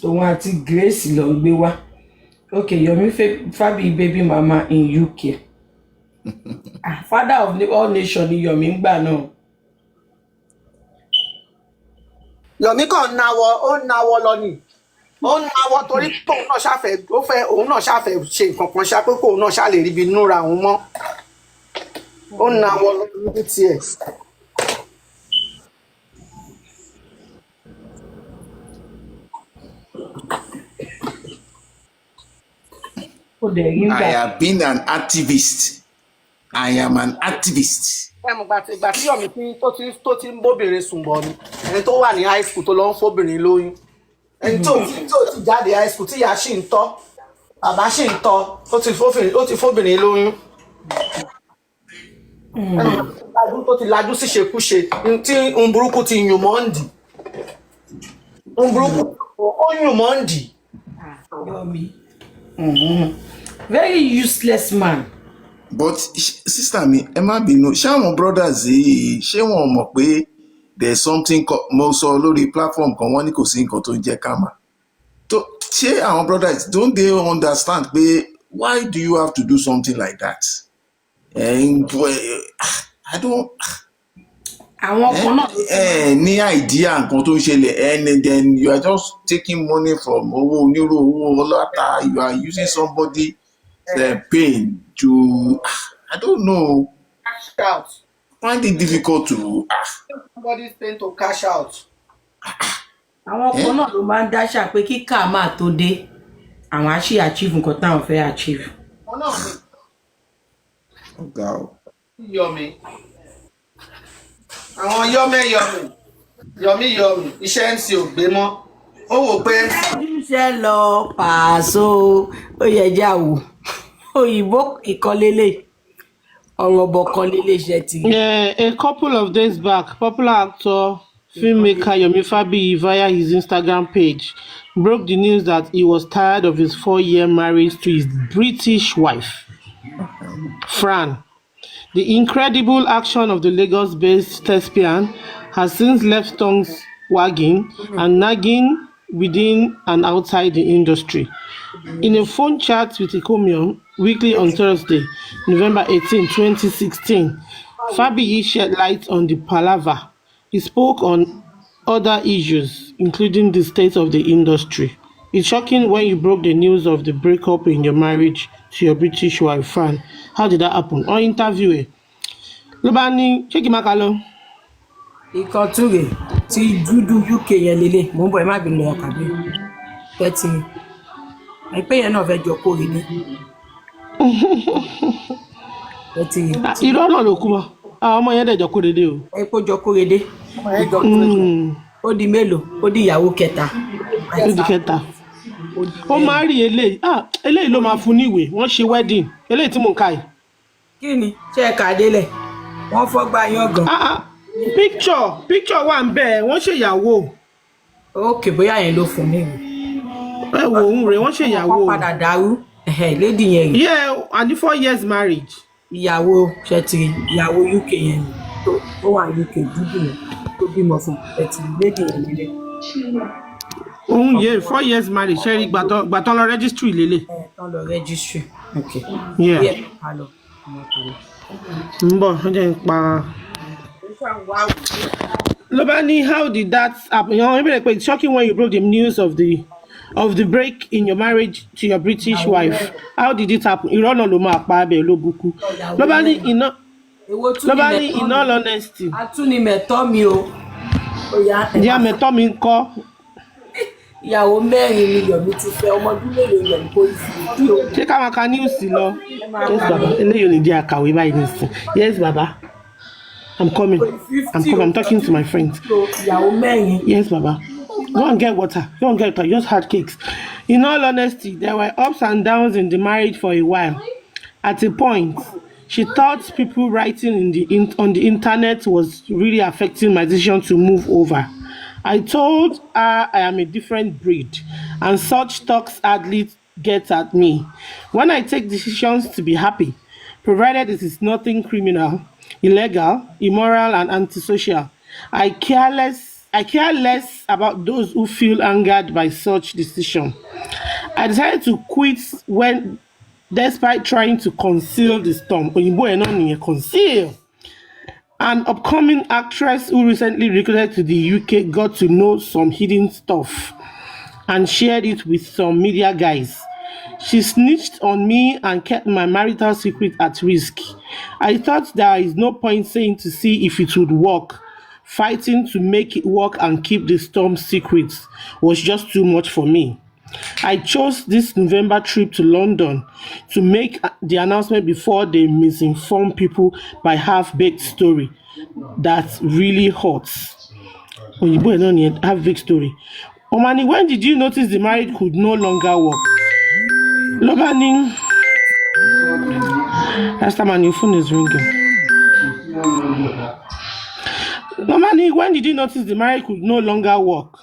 tòun àti Grace ló ń gbé wá okay Yomi Fabiyi baby mama in UK father of all nations ni Yomi ń gbà náà. Yomi kàn náwó lọ ni ó náwó torí tóun náà ṣàfẹ́ òun náà ṣàfẹ́ ṣe nǹkan kan ṣá pé kóun náà ṣá lè ríbi núra òun mọ́ ó náwó lọ níbi tiẹ̀. I have been an activist. I am an activist. ìgbà tí Yomi tó ti ń bóbìnrin sùn bọ̀ ni ẹni tó wà ní high school tó lọ ń fóbìnrin lóyún ẹni tó ti jáde high school tí ìyá sì ń tọ́ bàbá sì ń tọ́ ó ti fóbìnrin lóyún. ẹni tó ti lajú sí ṣekúṣe tí ń burúkú ti yùn mọ́ǹdì ń burúkú ó yùn mọ́ǹdì. Yomi very useless man. But sister mi ẹ má bínú ṣé àwọn brothers yìí ṣé wọn mọ̀ pé there's something mo sọ lórí platform kan wọ́n ní kò sí nǹkan tó ń jẹ́ karma tó ṣé àwọn brothers don't they understand pé why do you have to do something like that? I don't àwọn kan náà ló tún ní idea nǹkan tó ń ṣẹlẹ̀ and then you are just taking money from owó onírú owó ọlọ́ta you are using somebody pain to I don't know cash out. find it difficult to Somebody's pain to cash out. àwọn kan náà ló máa ń dáṣà pé kíkà máa tó dé àwọn á ṣì achieve nǹkan táwọn fẹ́ achieve. Wọ́n náà ní ọ̀gá o. Yomi. Àwọn Yomi iṣẹ́ MC ò gbé mọ́. Ó wò pé MC. ojúṣe lọ Pàṣọ ó yẹ já wò òyìnbó ìkọlélẹ̀ ọ̀rọ̀ ọ̀bọ̀ kan lélẹ̀ iṣẹ́ ti. Yeah, a couple of days back, popular actor, filmmaker Yomi Fabiyi via his Instagram page broke the news that he was tired of his 4-year marriage to his British wife, Fran. The incredible action of the Lagos-based thespian has since left tongues wagging and nagging within and outside the industry. In a phone chat with Karimo Weekly on Thursday, November 18, 2016, Fabiyi shed light on the palaver. He spoke on other issues, including the state of the industry. It's shocking when you broke the news of the breakup in your marriage to your British wife, Fran. How did that happen? On interview ẹ̀ ló bá ní ṣé kí n má ka lọ. ìkan túre tí dúdú UK yẹn lélẹ̀ mò ń bọ̀ ẹ má bínú lọ́wọ́ kàbí tẹ́tí mi àìpẹ́ yẹn náà fẹ́ jọ kórè ní. tẹ́tí mi. irọ́ náà ló kú mọ́ àwọn ọmọ yẹn dẹ̀jọ́ kó dédé o. ẹ kó jọ kórè dé ó di mélòó ó di ìyàwó kẹta. ó di kẹta ó máa rí eléyìí ló máa fún níwèé wọ́n ṣe wedding eléyìí tí mò ń ka yìí. kí ni ṣé ẹ kà á délẹ̀ wọ́n fọ́gbà yán gan. picture wà ń bẹ̀ wọ́n ṣèyàwó. ókè bóyá yẹn ló fún mi. ẹ wo òun rẹ̀ wọ́n ṣèyàwó. wọ́n padà dàrú lady yẹn rí. yeah and the 4 years marriage. ìyàwó ṣẹtiri ìyàwó UK yẹn tó wà UK dúdú yẹn tó bímọ fún ṣẹtiri lady yẹn nílé. òun yẹ 4 years marriage ṣe rí gbàtọ́ lọ registry lélẹ̀. tán lọ registry. okay. yeah. Hello. ń bọ̀ ó jẹ́ ń pa. ló bá ní how did that happen? You know, maybe it's shocking when you broke the news of the break in your marriage to your British wife. How did it happen? Irọ́ náà ló máa pa abẹ́ olóbùkún. Ló bá ní in all honesty. atúnimẹ̀tọ́ mi o. ìyá mẹ́tọ́ mi ń kọ́. ìyàwó mẹ́rin ni Yomi ti fẹ́ ọmọdún mélòó Yomi kò sí o. ṣé ká máa ka news lọ. yes baba eléyìí ò ní jẹ́ àkàwé báyìí nìsín. yes baba I'm coming. I'm talking to my friends. ìyàwó mẹ́rin. yes baba go and get water just had cakes. In all honesty, there were ups and downs in the marriage for a while. At a point, she thought people writing on the internet was really affecting my decision to move over. I told her I am a different breed, and such talks hardly get at me. When I take decisions to be happy, provided it is nothing criminal, illegal, immoral, and antisocial, I care less about those who feel angered by such decision. I decided to quit when, despite trying to conceal the storm. Conceal. An upcoming actress who recently recruited to the UK got to know some hidden stuff and shared it with some media guys. She snitched on me and kept my marital secret at risk. I thought there is no point saying to see if it would work. Fighting to make it work and keep the storm secrets was just too much for me. I chose this November trip to London to make the announcement before they misinform people by half-baked story that really hurts. Half-baked story. Omani, when did you notice the marriage could no longer work? Lobani, last time your phone is ringing. Lobani, when did you notice the marriage could no longer work?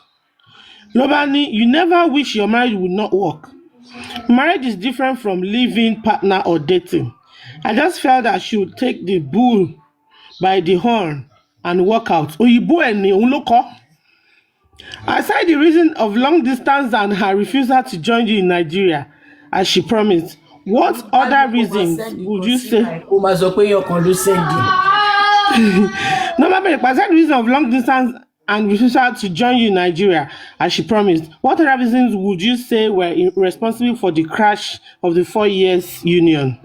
Lobani, you never wish your marriage would not work. Marriage is different from living partner or dating. I just felt that she would take the bull by the horn and walk out. Aside the reason of long distance and her refusal to join you in Nigeria, as she promised, what other reasons would you say? Normally, the reason of long distance and refusal to join you in Nigeria, as she promised, what other reasons would you say were responsible for the crash of the 4 years union?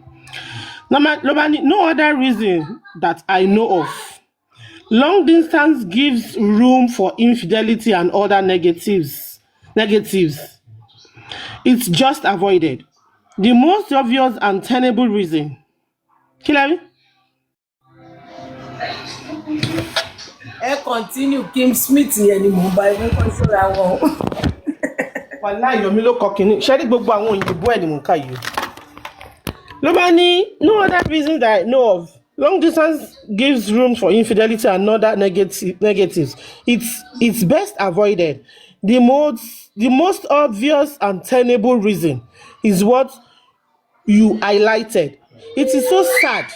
No other reason that I know of. Long distance gives room for infidelity and other negatives. It's just avoided. The most obvious and tenable reason. Hilary? Continue Kim Smith yẹn ni mo bá ẹgbẹ́ kan ṣọ́ra wọn. Wàláhì Yomi ló kọ kínní. Ṣé rí gbogbo àwọn òyìnbó ẹ̀ ni mò ń kà yìí? Ló bá ní no other reason that I know of. Long distance gives room for infidelity and other negatives. It's best avoided. The most obvious and tenable reason is what you highlighted. It is so sad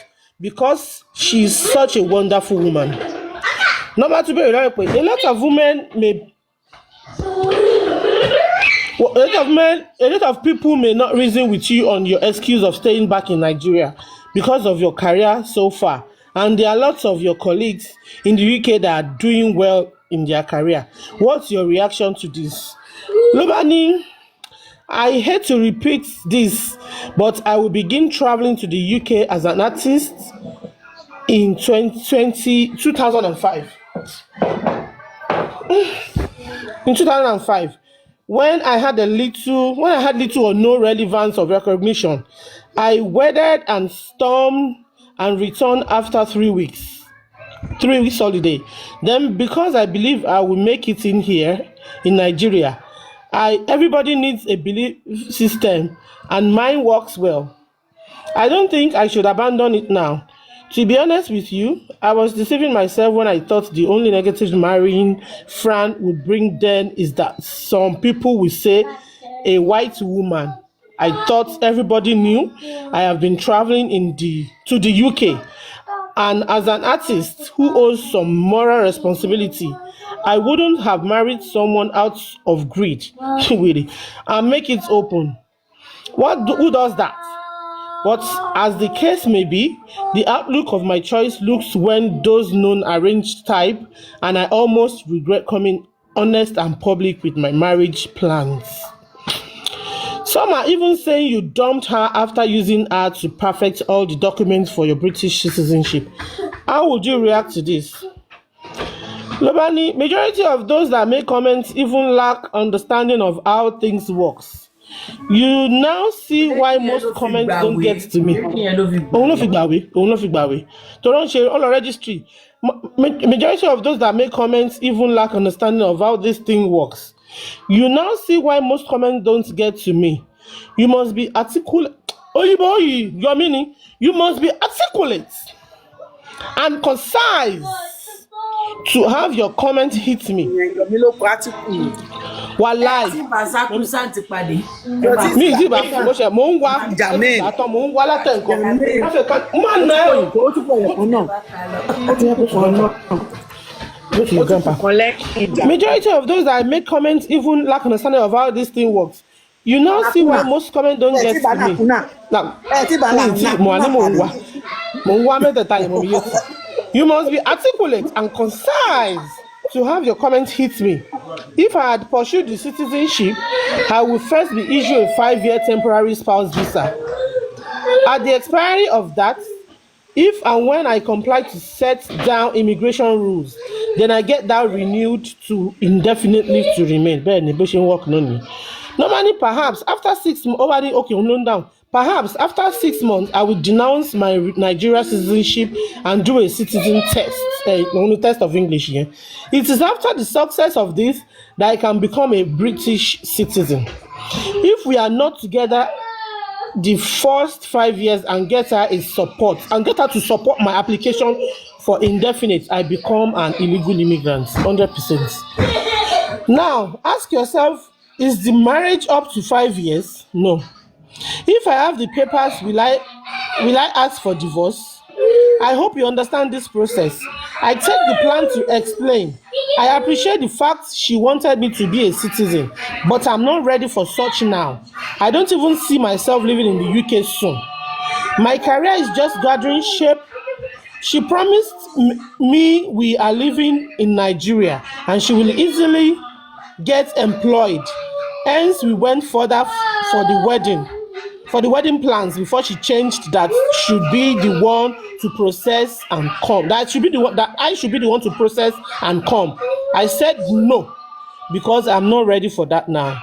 because she is such a wonderful woman. Number two, a lot of women may. A lot of people may not reason with you on your excuse of staying back in Nigeria because of your career so far. And there are lots of your colleagues in the UK that are doing well in their career. What's your reaction to this? Lobani, I hate to repeat this, but I will begin traveling to the UK as an artist in 2005. In 2005. When I had little or no relevance of recognition, I weathered and stormed and returned after 3 weeks. 3 weeks holiday. Then, because I believe I will make it in here in Nigeria, everybody needs a belief system, and mine works well. I don't think I should abandon it now. To be honest with you, I was deceiving myself when I thought the only negative marrying Fran would bring then is that some people will say a white woman. I thought everybody knew I have been traveling to the UK, and as an artist who owes some moral responsibility, I wouldn't have married someone out of greed, really, and make it open. Who does that? But as the case may be, the outlook of my choice looks when those known arranged type, and I almost regret coming honest and public with my marriage plans. Some are even saying you dumped her after using her to perfect all the documents for your British citizenship. How would you react to this? Lobani, majority of those that make comments even lack understanding of how things works. You now see why most comments don't get to me. Òun ló fi gbàwé. To run share all registry. Majority of those that make comments even lack understanding of how this thing works. You now see why most comments don't get to me. You must be articulate. Yomi, you must be articulate and concise to have your comment hit me. Wàláì. Mi ìdí ìbá fún mo ṣe mò ń wá àtọ̀ mò ń wá látẹ̀ nǹkan. Má nà ẹ́ o. Majority of those that make comments even lack understanding of how this thing works. You now see why most comments don't get to me. You must be articulate and concise to have your comments hit me. If I had pursued the citizenship, I would first be issued a 5-year temporary spouse visa. At the expiry of that, if and when I comply to set down immigration rules, then I get that renewed to indefinite leave to remain. Normally, perhaps after 6 months, perhaps after 6 months, I will denounce my Nigeria citizenship and do a citizen test, only test of English here. It is after the success of this that I can become a British citizen. If we are not together the first 5 years and get her to support my application for indefinite, I become an illegal immigrant, 100%. Now, ask yourself, is the marriage up to 5 years? No. If I have the papers, will I ask for divorce? I hope you understand this process. I take the plan to explain. I appreciate the fact she wanted me to be a citizen, but I'm not ready for such now. I don't even see myself living in the UK soon. My career is just gathering shape. She promised we are living in Nigeria and she will easily get employed. Hence, we went further for the wedding plans before she changed that should be the one to process and come. That I should be the one to process and come. I said no because I'm not ready for that now.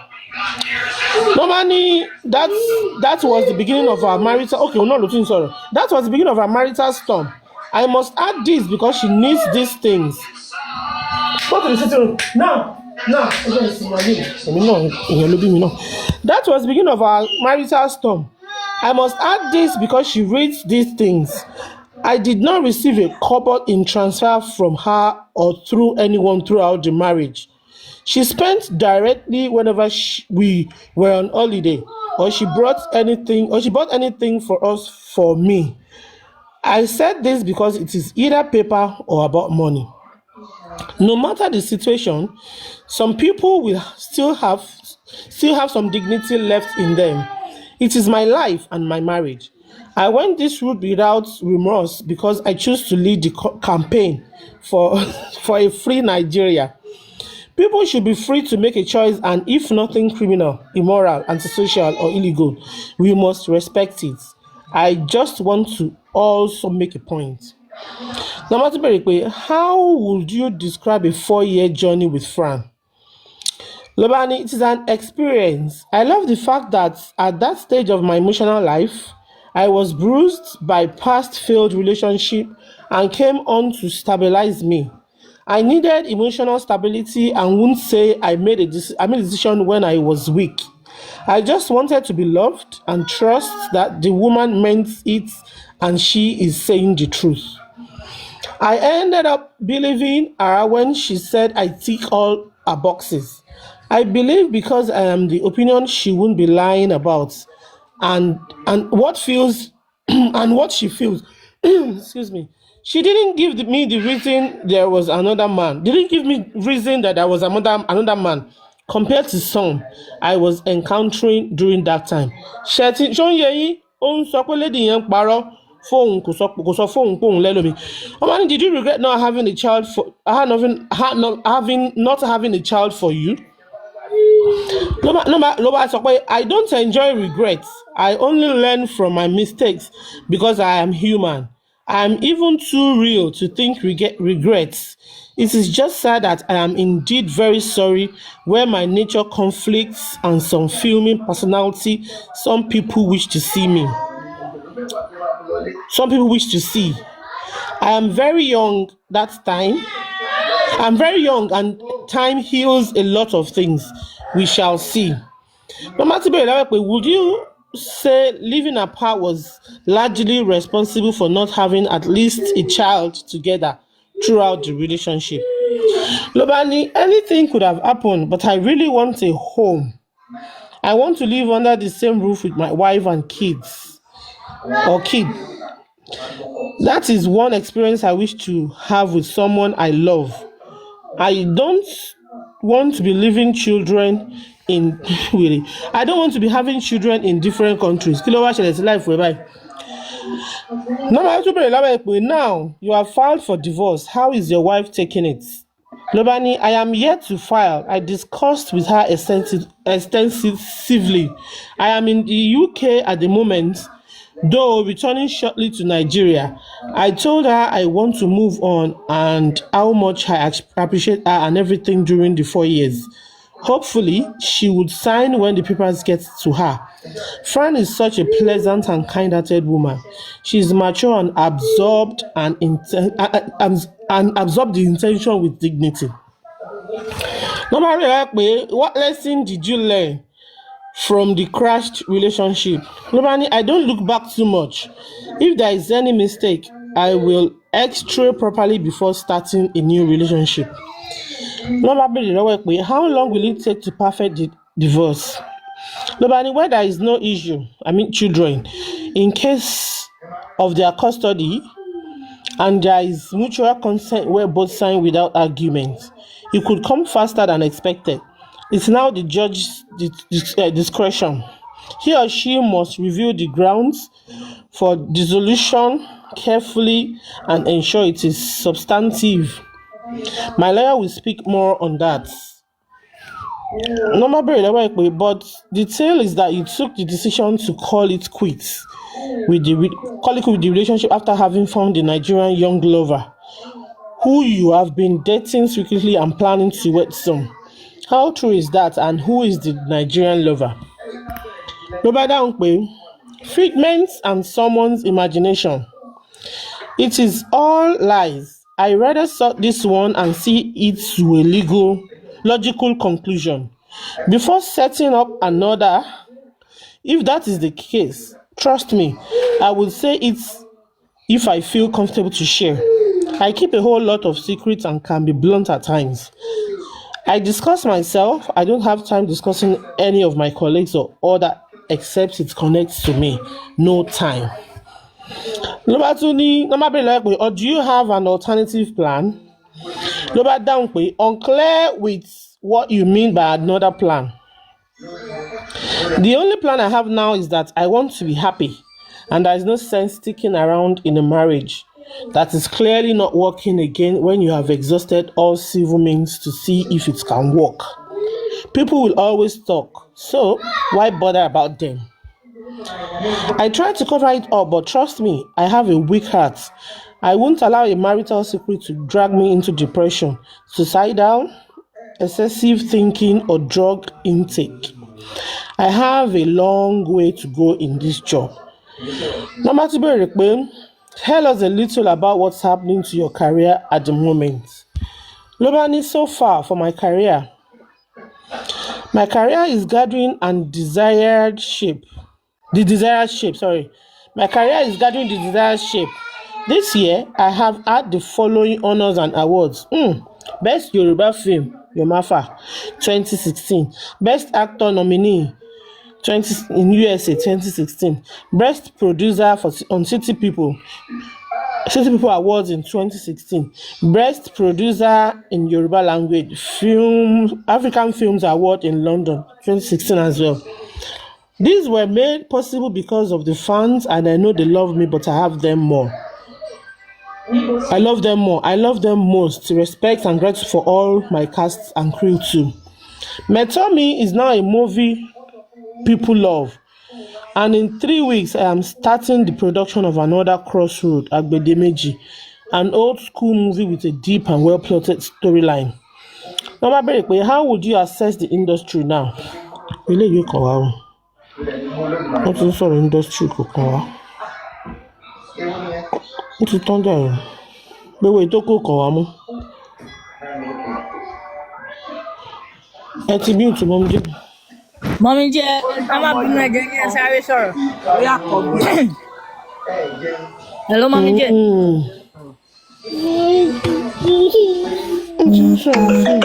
Normally, that was the beginning of our marital. Okay, we're not looking sorry. That was the beginning of our marital storm. I must add this because she needs these things. Go to the sitting room now. That was the beginning of our marital storm. I must add this because she reads these things. I did not receive a kobo in transfer from her or through anyone throughout the marriage. She spent directly whenever we were on holiday, or she bought anything for us for me. I said this because it is either paper or about money. No matter the situation, some people will still have some dignity left in them. It is my life and my marriage. I went this route without remorse because I choose to lead the campaign for for a free Nigeria. People should be free to make a choice, and if nothing criminal, immoral, antisocial, or illegal, we must respect it. I just want to also make a point. Now, how would you describe a 4-year journey with Fran? Lobani, it is an experience. I love the fact that at that stage of my emotional life, I was bruised by past failed relationship and came on to stabilize me. I needed emotional stability and wouldn't say I made a decision when I was weak. I just wanted to be loved and trust that the woman meant it and she is saying the truth. I ended up believing her when she said I tick all her boxes. I believe because I am the opinion she won't be lying about and what feels and what she feels. Excuse me. She didn't give me the reason there was another man. Didn't give me reason that there was another man compared to some I was encountering during that time. Did you regret not having a child not having a child for you? I don't enjoy regrets. I only learn from my mistakes because I am human. I am even too real to think regrets. It is just sad that I am indeed very sorry where my nature conflicts and some filming personality some people wish to see me. Some people wish to see. I am very young that time. I'm very young and time heals a lot of things. We shall see. Would you say living apart was largely responsible for not having at least a child together throughout the relationship? Lobani, anything could have happened, but I really want a home. I want to live under the same roof with my wife and kids. Or kid. That is one experience I wish to have with someone I love. I don't want to be living children in really. I don't want to be having children in different countries. Now you have filed for divorce. How is your wife taking it? Lobani, I am yet to file. I discussed with her extensively. I am in the UK at the moment, though returning shortly to Nigeria. I told her I want to move on and how much I appreciate her and everything during the 4 years. Hopefully, she would sign when the papers get to her. Fran is such a pleasant and kind-hearted woman. She is mature and absorbed and absorb the intention with dignity. What lesson did you learn from the crashed relationship? I don't look back too much. If there is any mistake, I will x-ray properly before starting a new relationship. How long will it take to perfect the divorce? Where there is no issue, children, in case of their custody, and there is mutual consent where both sign without argument, it could come faster than expected. It's now the judge's discretion. He or she must review the grounds for dissolution carefully and ensure it is substantive. My lawyer will speak more on that. Normal but the tale is that you took the decision to call it quits with the relationship after having found the Nigerian young lover who you have been dating secretly and planning to wed soon. How true is that, and who is the Nigerian lover? Figments and someone's imagination. It is all lies. I rather sort this one and see it to a logical conclusion before setting up another. If that is the case, trust me, I will say it if I feel comfortable to share. I keep a whole lot of secrets and can be blunt at times. I discuss myself. I don't have time discussing any of my colleagues or other except it connects to me. No time. Or do you have an alternative plan? Unclear with what you mean by another plan. The only plan I have now is that I want to be happy, and there is no sense sticking around in a marriage that is clearly not working again when you have exhausted all civil means to see if it can work. People will always talk, so why bother about them? I try to cover it up, but trust me, I have a weak heart. I won't allow a marital secret to drag me into depression, suicidal, excessive thinking, or drug intake. I have a long way to go in this job. Mama Tiberekbe, tell us a little about what's happening to your career at the moment. Lobani, so far for my career. My career is gathering the desired shape. My career is gathering the desired shape. This year, I have had the following honors and awards. Best Yoruba Film, Yomafa, 2016. Best Actor Nominee, in USA, 2016. Best Producer on City People Awards in 2016. Best Producer in Yoruba Language, African Films Award in London, 2016 as well. These were made possible because of the fans, and I know they love me, but I have them more. I love them more. I love them most. Respect and gratitude for all my cast and crew too. Metomi is now a movie people love, and in 3 weeks I am starting the production of another Crossroad, Agbedemeji, an old school movie with a deep and well plotted storyline. Mama Berekwe, how would you assess the industry now? Wọ́n ti ń sọ̀rọ̀ industry kò kàn wá. Ó ti tán dẹ̀ gbéwò tó kò kàn wá mú. Ẹ ti mute Mọ́mí Jẹ́. Mọ́mí Jẹ́, a máa bínú ẹ̀jẹ̀ ní ẹ sáré sọ̀rọ̀. Hello, Mọ́mí Jẹ́. Ó ti ń sọ̀rọ̀ sí i.